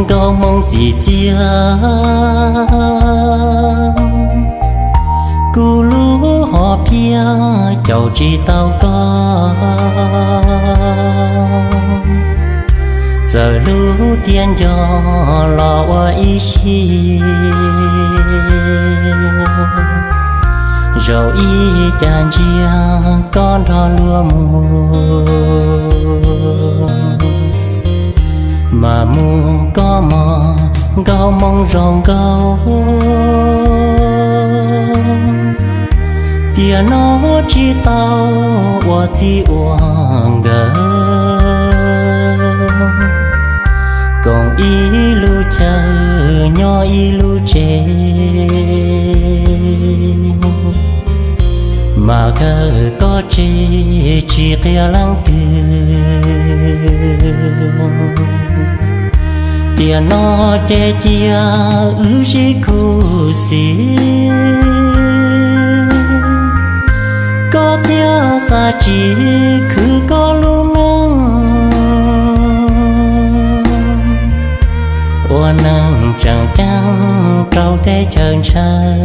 có mong gì chia cú lú họ pia chầu chỉ tao có giờ lú tiên cho lo qua ý chi rồi ý chàng chia con đó lúa mùa mà mu có mò gao mong rong gao tia nó chỉ tao và chỉ uang gờ còn ý lu chờ nhỏ ý lu chê mà khờ có chê chỉ kia lăng tia nó chê chia ư chỉ khu xí có tia xa chỉ cứ có luôn ô nắng chẳng trao trao thế chân trời